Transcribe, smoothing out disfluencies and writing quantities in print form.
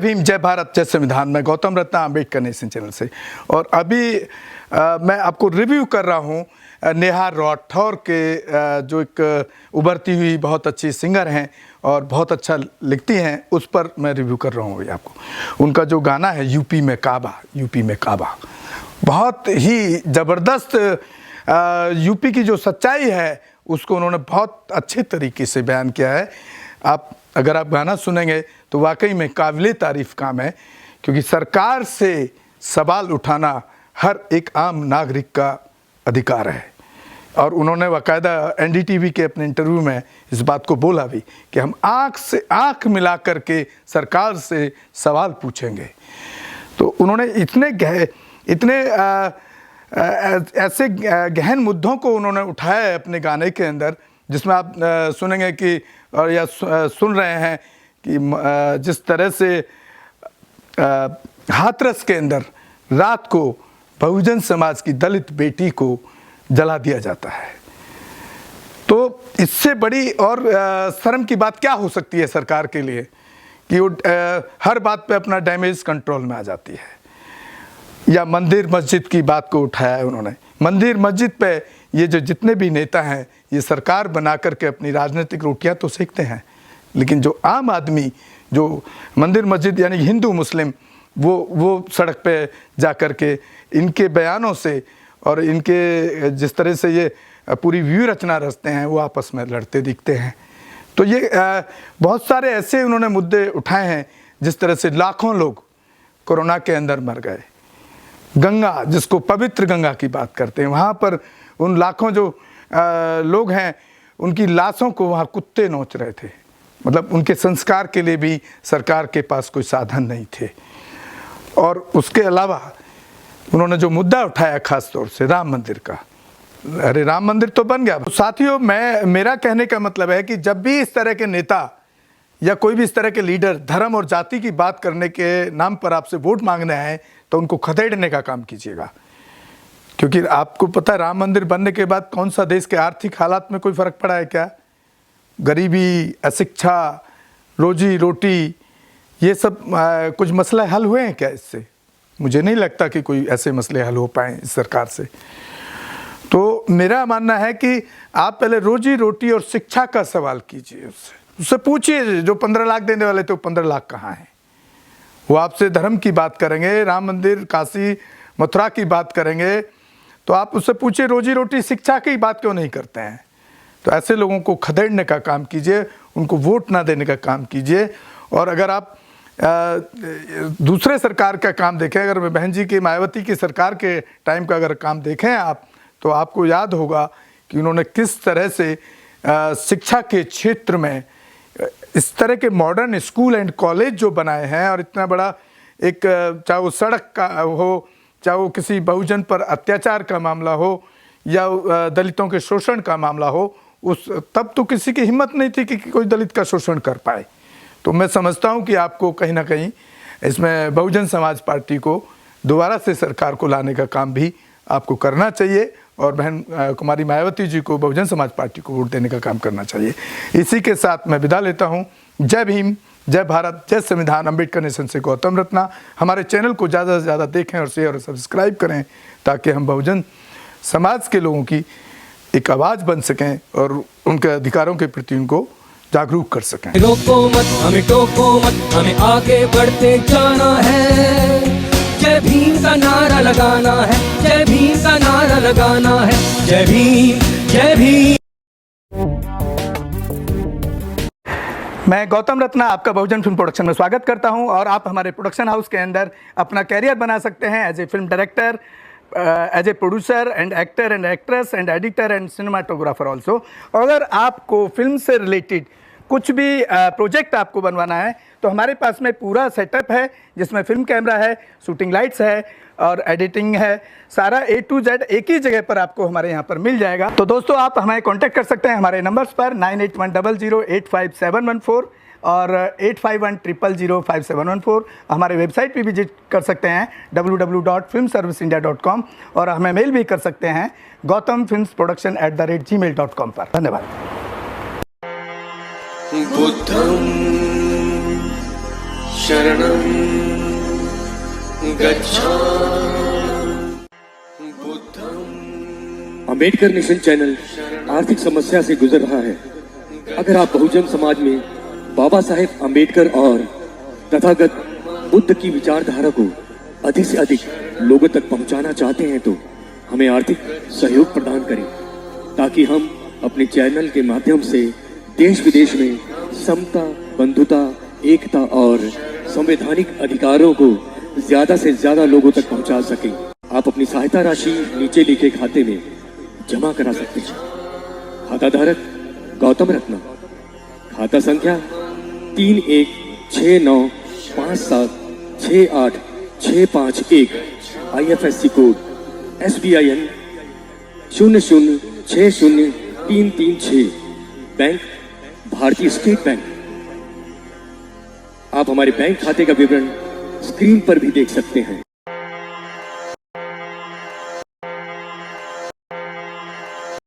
भीम, जय भारत, जय संविधान। मैं गौतम रत्ना, अम्बेडकर नेशन चैनल से। और अभी मैं आपको रिव्यू कर रहा हूँ नेहा राठौर के, जो एक उभरती हुई बहुत अच्छी सिंगर हैं और बहुत अच्छा लिखती हैं, उस पर मैं रिव्यू कर रहा हूँ अभी आपको। उनका जो गाना है यूपी में काबा, बहुत ही ज़बरदस्त यूपी की जो सच्चाई है उसको उन्होंने बहुत अच्छे तरीके से बयान किया है। अगर आप गाना सुनेंगे तो वाकई में काबिले तारीफ़ काम है, क्योंकि सरकार से सवाल उठाना हर एक आम नागरिक का अधिकार है। और उन्होंने बाकायदा एनडीटीवी के अपने इंटरव्यू में इस बात को बोला भी कि हम आँख से आँख मिला कर के सरकार से सवाल पूछेंगे। तो उन्होंने इतने ऐसे गहन मुद्दों को उन्होंने उठाया है अपने गाने के अंदर, जिसमें आप सुनेंगे कि और या सुन रहे हैं कि जिस तरह से हाथरस के अंदर रात को बहुजन समाज की दलित बेटी को जला दिया जाता है। तो इससे बड़ी और शर्म की बात क्या हो सकती है सरकार के लिए कि वो हर बात पे अपना डैमेज कंट्रोल में आ जाती है। या मंदिर मस्जिद की बात को उठाया है उन्होंने। मंदिर मस्जिद पे ये जो जितने भी नेता हैं ये सरकार बना करके अपनी राजनीतिक रोटियां तो सेकते हैं, लेकिन जो आम आदमी जो मंदिर मस्जिद यानी हिंदू मुस्लिम वो सड़क पे जा कर के इनके बयानों से और इनके जिस तरह से ये पूरी व्यू रचना रचते हैं वो आपस में लड़ते दिखते हैं। तो ये बहुत सारे ऐसे उन्होंने मुद्दे उठाए हैं, जिस तरह से लाखों लोग कोरोना के अंदर मर गए। गंगा, जिसको पवित्र गंगा की बात करते हैं, वहाँ पर उन लाखों जो लोग हैं उनकी लाशों को वहाँ कुत्ते नोच रहे थे। मतलब उनके संस्कार के लिए भी सरकार के पास कोई साधन नहीं थे। और उसके अलावा उन्होंने जो मुद्दा उठाया खास तौर से राम मंदिर का, अरे राम मंदिर तो बन गया। साथियों, मेरा कहने का मतलब है कि जब भी इस तरह के नेता या कोई भी इस तरह के लीडर धर्म और जाति की बात करने के नाम पर आपसे वोट मांगने आए तो उनको खदेड़ने का काम कीजिएगा। क्योंकि आपको पता है राम मंदिर बनने के बाद कौन सा देश के आर्थिक हालात में कोई फ़र्क पड़ा है क्या? गरीबी, अशिक्षा, रोजी रोटी, ये सब कुछ मसले हल हुए हैं क्या इससे? मुझे नहीं लगता कि कोई ऐसे मसले हल हो पाए इस सरकार से। तो मेरा मानना है कि आप पहले रोजी रोटी और शिक्षा का सवाल कीजिए, उससे पूछिए। जो 15 लाख देने वाले थे वो 15 लाख कहाँ हैं? वो आपसे धर्म की बात करेंगे, राम मंदिर, काशी, मथुरा की बात करेंगे, तो आप उससे पूछिए रोजी रोटी, शिक्षा की बात क्यों नहीं करते हैं? तो ऐसे लोगों को खदेड़ने का काम कीजिए, उनको वोट ना देने का काम कीजिए। और अगर आप दूसरे सरकार का काम देखें, अगर बहन जी की मायावती की सरकार के टाइम का अगर काम देखें आप, तो आपको याद होगा कि उन्होंने किस तरह से शिक्षा के क्षेत्र में इस तरह के मॉडर्न स्कूल एंड कॉलेज जो बनाए हैं, और इतना बड़ा एक, चाहे वो सड़क का हो, चाहे वो किसी बहुजन पर अत्याचार का मामला हो या दलितों के शोषण का मामला हो, तब तो किसी की हिम्मत नहीं थी कि कोई दलित का शोषण कर पाए। तो मैं समझता हूँ कि आपको कहीं ना कहीं इसमें बहुजन समाज पार्टी को दोबारा से सरकार को लाने का काम भी आपको करना चाहिए, और बहन कुमारी मायावती जी को बहुजन समाज पार्टी को वोट देने का काम करना चाहिए। इसी के साथ मैं विदा लेता हूँ। जय भीम, जय भारत, जय संविधान। अम्बेडकर नेशन से गौतम रत्ना। हमारे चैनल को ज़्यादा से ज़्यादा देखें और शेयर और सब्सक्राइब करें, ताकि हम बहुजन समाज के लोगों की एक आवाज़ बन सकें और उनके अधिकारों के प्रति उनको जागरूक कर सकें। रोको मत, हमें टोको मत, हमें आगे बढ़ते जाना है। जय भीम का नारा लगाना है, जय भीम का नारा लगाना है। जय भीम, जय भीम। मैं गौतम रत्ना आपका बहुजन फिल्म प्रोडक्शन में स्वागत करता हूं, और आप हमारे प्रोडक्शन हाउस के अंदर अपना कैरियर बना सकते हैं as a film director, as a producer and actor and actress and editor and cinematographer also. अगर आपको फिल्म से रिलेटेड कुछ भी प्रोजेक्ट आपको बनवाना है तो हमारे पास में पूरा सेटअप है, जिसमें फिल्म कैमरा है, शूटिंग लाइट्स है और एडिटिंग है। सारा A to Z एक ही जगह पर आपको हमारे यहाँ पर मिल जाएगा। तो दोस्तों, आप हमें कांटेक्ट कर सकते हैं हमारे नंबर्स पर 9810085714 और 8510005714। हमारे वेबसाइट पे विजिट कर सकते हैं www.filmserviceindia.com, और हमें मेल भी कर सकते हैं gautamfilmsproduction@gmail.com पर। धन्यवाद। बुद्धं शरणं गच्छामि बुद्धं। अंबेडकर मिशन चैनल आर्थिक समस्या से गुजर रहा है। अगर आप बहुजन समाज में बाबा साहेब अंबेडकर और तथागत बुद्ध की विचारधारा को अधिक से अधिक लोगों तक पहुंचाना चाहते हैं तो हमें आर्थिक सहयोग प्रदान करें, ताकि हम अपने चैनल के माध्यम से देश विदेश में समता, बंधुता, एकता और संवैधानिक अधिकारों को ज्यादा से ज्यादा लोगों तक पहुंचा सकें। आप अपनी सहायता राशि नीचे लिखे खाते में जमा करा सकते हैं। खाता धारक गौतम रत्ना, खाता संख्या 3169576865 IFSC कोड SBIN 0060336, बैंक भारतीय स्टेट बैंक। आप हमारे बैंक खाते का विवरण स्क्रीन पर भी देख सकते हैं।